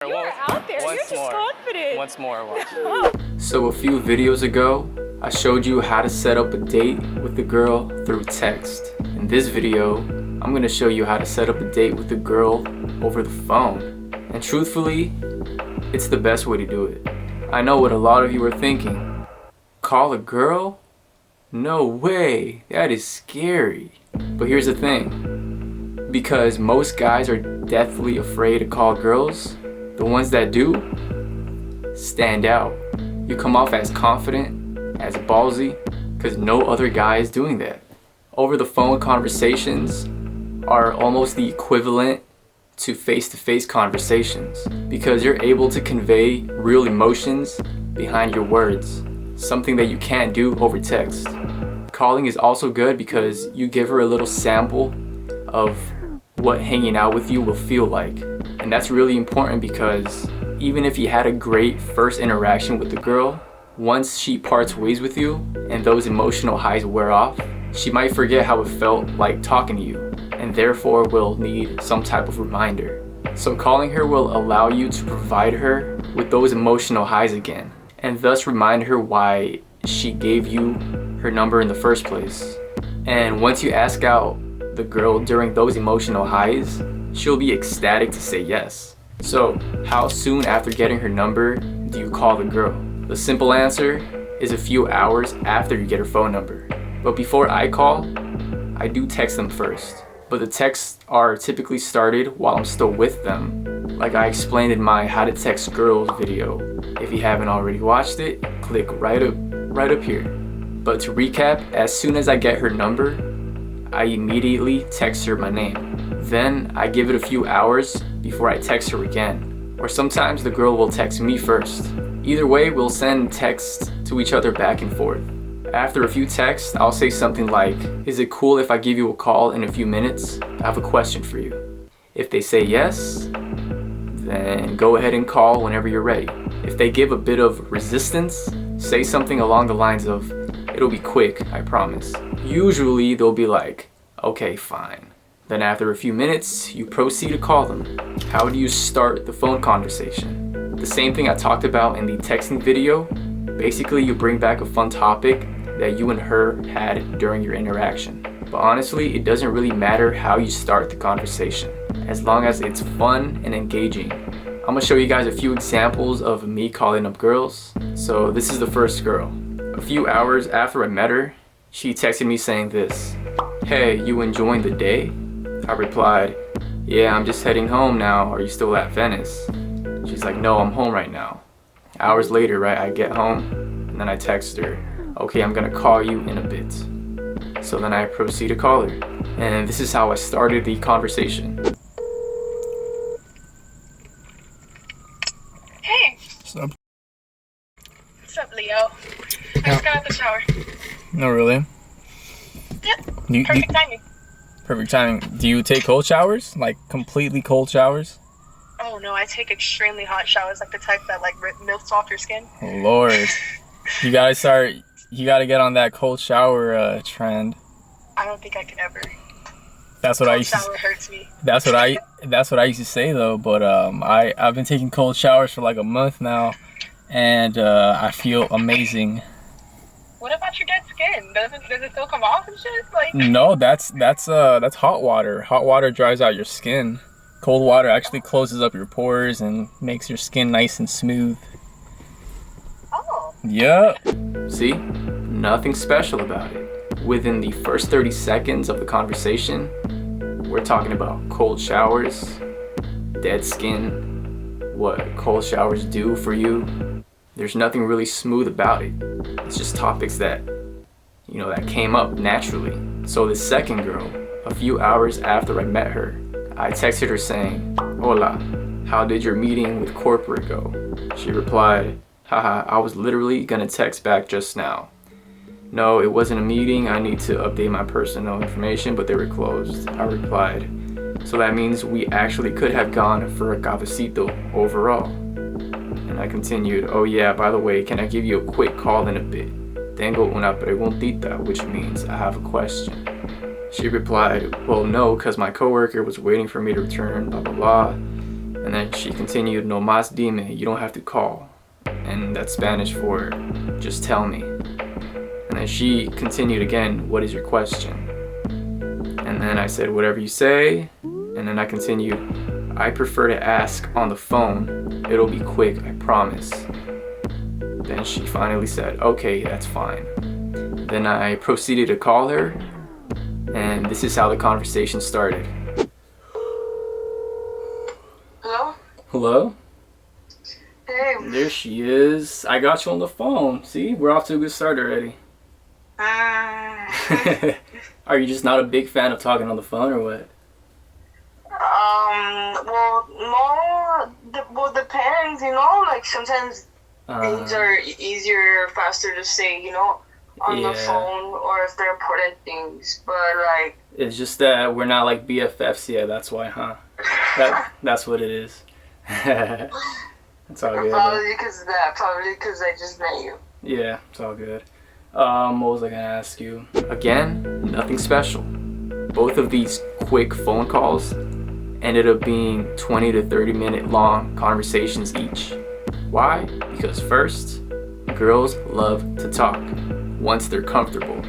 You're out there. You're just confident. Once more, watch. So a few videos ago, I showed you how to set up a date with the girl through text. In this video, I'm gonna show you how to set up a date with the girl over the phone. And truthfully, it's the best way to do it. I know what a lot of you are thinking. Call a girl? No way, that is scary. But here's the thing. Because most guys are deathly afraid to call girls, the ones that do stand out. You come off as confident, as ballsy, because no other guy is doing that. Over the phone conversations are almost the equivalent to face-to-face conversations because you're able to convey real emotions behind your words, something that you can't do over text. Calling is also good because you give her a little sample of what hanging out with you will feel like. And that's really important because even if you had a great first interaction with the girl, once she parts ways with you and those emotional highs wear off, she might forget how it felt like talking to you and therefore will need some type of reminder. So calling her will allow you to provide her with those emotional highs again and thus remind her why she gave you her number in the first place. And once you ask out the girl during those emotional highs, she'll be ecstatic to say yes. So, how soon after getting her number do you call the girl? The simple answer is a few hours after you get her phone number. But before I call, I do text them first. But the texts are typically started while I'm still with them, like I explained in my How to Text Girls video. If you haven't already watched it, click right up here. But to recap, as soon as I get her number, I immediately text her my name. Then I give it a few hours before I text her again. Or sometimes the girl will text me first. Either way, we'll send texts to each other back and forth. After a few texts, I'll say something like, "Is it cool if I give you a call in a few minutes? I have a question for you." If they say yes, then go ahead and call whenever you're ready. If they give a bit of resistance, say something along the lines of, "It'll be quick, I promise." Usually they'll be like, "Okay, fine." Then after a few minutes, you proceed to call them. How do you start the phone conversation? The same thing I talked about in the texting video. Basically, you bring back a fun topic that you and her had during your interaction. But honestly, it doesn't really matter how you start the conversation, as long as it's fun and engaging. I'm gonna show you guys a few examples of me calling up girls. So this is the first girl. A few hours after I met her, she texted me saying this: "Hey, you enjoying the day?" I replied, "Yeah, I'm just heading home now. Are you still at Venice?" She's like, "No, I'm home right now." Hours later, right, I get home and then I text her, "Okay, I'm gonna call you in a bit." So then I proceed to call her. And this is how I started the conversation. Hey. What's up? What's up, Leo? I just got out the shower. No, really? Yep. Perfect timing. Perfect timing. Do you take cold showers? Like completely cold showers? Oh no, I take extremely hot showers, like the type that like melts off your skin. Oh, Lord. You gotta get on that cold shower trend. I don't think I could ever. That's what cold I used to shower hurts me. That's what I used to say though, but I've been taking cold showers for like a month now and I feel amazing. What about your dead skin? Does it still come off and shit? Like No, that's hot water. Hot water dries out your skin. Cold water actually closes up your pores and makes your skin nice and smooth. Oh. Yeah. See? Nothing special about it. Within the first 30 seconds of the conversation, we're talking about cold showers, dead skin, what cold showers do for you. There's nothing really smooth about it. It's just topics that, that came up naturally. So the second girl, a few hours after I met her, I texted her saying, "Hola, how did your meeting with corporate go?" She replied, "Haha, I was literally gonna text back just now. No, it wasn't a meeting. I need to update my personal information, but they were closed." I replied, "So that means we actually could have gone for a cafecito overall." And I continued, "Oh yeah, by the way, can I give you a quick call in a bit? Tengo una preguntita," which means I have a question. She replied, "Well, no, because my coworker was waiting for me to return, blah, blah, blah." And then she continued, no más dime, you don't have to call. And that's Spanish for just tell me. And then she continued again, what is your question? And then I said, whatever you say. And then I continued, I prefer to ask on the phone. It'll be quick, I promise. Then she finally said, okay, that's fine. Then I proceeded to call her, and this is how the conversation started. Hello? Hello? Hey. There she is. I got you on the phone. See, we're off to a good start already. Are you just not a big fan of talking on the phone or what? Well, no, well, depends, you know, like sometimes things are easier, faster to say, you know, on the phone, or if they're important things, but like... It's just that we're not like BFFs yet, that's why, huh? That's what it is. It's all good. Probably because of that, probably because I just met you. Yeah, it's all good. What was I gonna ask you? Again, nothing special. Both of these quick phone calls ended up being 20 to 30 minute long conversations each. Why? Because first, girls love to talk once they're comfortable.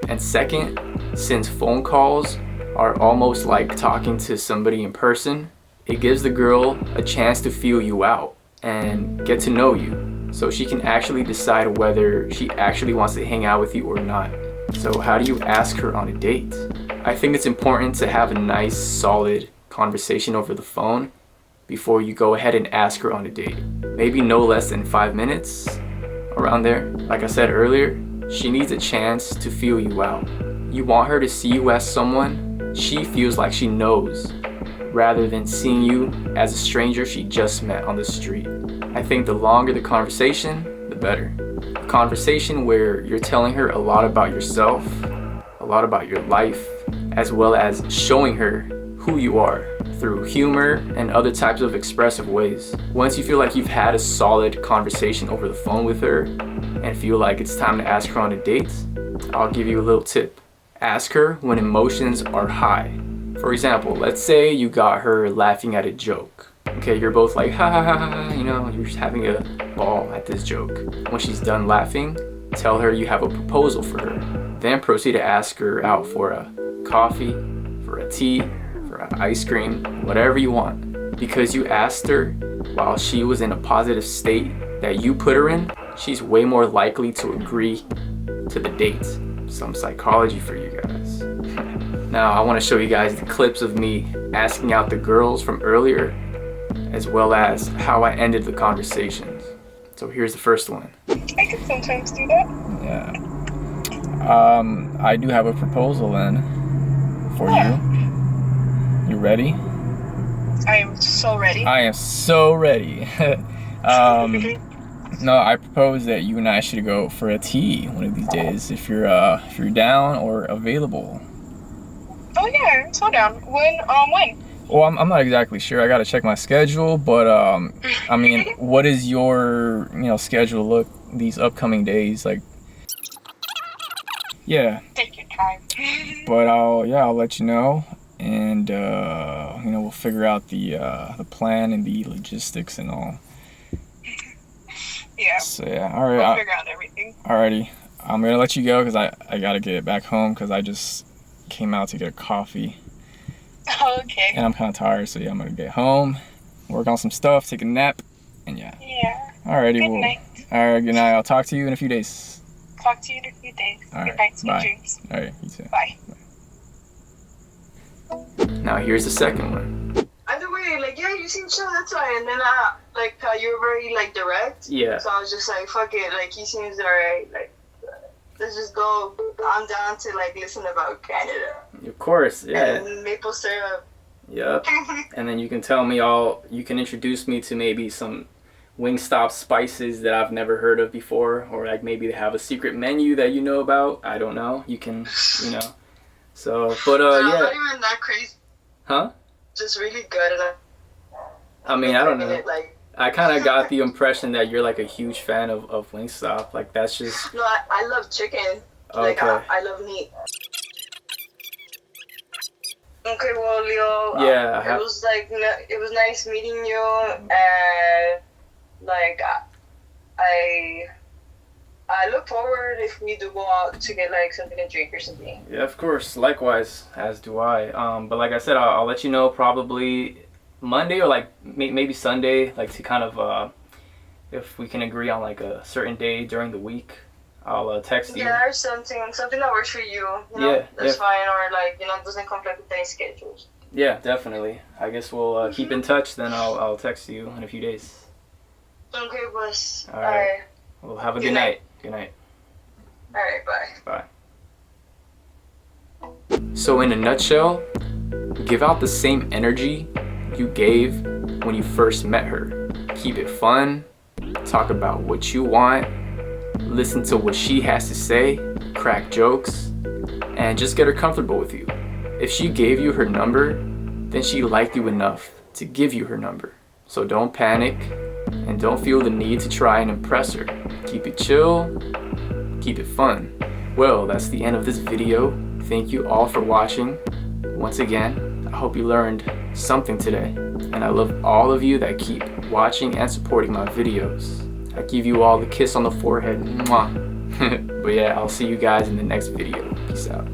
And second, since phone calls are almost like talking to somebody in person, it gives the girl a chance to feel you out and get to know you, so she can actually decide whether she actually wants to hang out with you or not. So how do you ask her on a date? I think it's important to have a nice, solid conversation over the phone before you go ahead and ask her on a date. Maybe no less than 5 minutes, around there. Like I said earlier, she needs a chance to feel you out. You want her to see you as someone she feels like she knows, rather than seeing you as a stranger she just met on the street. I think the longer the conversation, the better. A conversation where you're telling her a lot about yourself, a lot about your life, as well as showing her who you are through humor and other types of expressive ways. Once you feel like you've had a solid conversation over the phone with her and feel like it's time to ask her on a date, I'll give you a little tip. Ask her when emotions are high. For example, let's say you got her laughing at a joke. Okay, you're both like, ha ha ha ha, you know, you're just having a ball at this joke. When she's done laughing, tell her you have a proposal for her. Then proceed to ask her out for a coffee, for a tea, for an ice cream, whatever you want. Because you asked her while she was in a positive state that you put her in, she's way more likely to agree to the date. Some psychology for you guys. Now I want to show you guys the clips of me asking out the girls from earlier, as well as how I ended the conversations. So here's the first one. I could sometimes do that. Yeah. I do have a proposal then for you. You ready? I am so ready. I am so ready. No, I propose that you and I should go for a tea one of these days if you're down or available. Oh yeah, I'm so down. When? Well, I'm not exactly sure. I gotta check my schedule, but I mean, what is your schedule look these upcoming days like? Yeah. Take your time. But I'll let you know, and we'll figure out the plan and the logistics and all. Yeah. So yeah, all right. We'll figure out everything. Alrighty, I'm gonna let you go because I gotta get back home because I just came out to get a coffee. Okay. And I'm kind of tired, so yeah, I'm gonna get home, work on some stuff, take a nap, and yeah. Yeah. Alrighty, Good night. Alright, good night. I'll talk to you in a few days. Talk to you in a few days. All Good right, night, sweet bye. dreams. Alright, you too. Bye. Now here's the second one. Either way, like, yeah, you seem chill, that's why. And then, you were very, direct. Yeah. So I was just like, fuck it, he seems alright. Let's just go. I'm down to, listen about Canada. Of course, yeah. And maple syrup. Yep. And then you can tell me you can introduce me to maybe some Wingstop spices that I've never heard of before, or maybe they have a secret menu that you know about. I don't know. You can, So, but No, yeah. not even that crazy. Huh? Just really good. And I mean, I don't know. it, I kind of got the impression that you're a huge fan of Wingstop. That's just... No, I love chicken. Okay. I love meat. Okay, well, Leo. Yeah, it was like it was nice meeting you, and like I look forward if we do go out to get like something to drink or something. Yeah, of course. Likewise, as do I. But like I said, I'll let you know probably Monday or like maybe Sunday, like to kind of if we can agree on like a certain day during the week. I'll text you. Yeah, or something that works for you. You know, Yeah, that's fine. Or like doesn't conflict with any schedules. Yeah, definitely. I guess we'll keep in touch. Then I'll text you in a few days. Okay, boss. All right. Well, have a good night. Good night. All right, bye. Bye. So in a nutshell, give out the same energy you gave when you first met her. Keep it fun. Talk about what you want. Listen to what she has to say. Crack jokes. And just get her comfortable with you. If she gave you her number, then she liked you enough to give you her number. So don't panic and don't feel the need to try and impress her. Keep it chill, keep it fun. Well, that's the end of this video. Thank you all for watching. Once again, I hope you learned something today. And I love all of you that keep watching and supporting my videos. I give you all the kiss on the forehead. Mwah. But yeah, I'll see you guys in the next video. Peace out.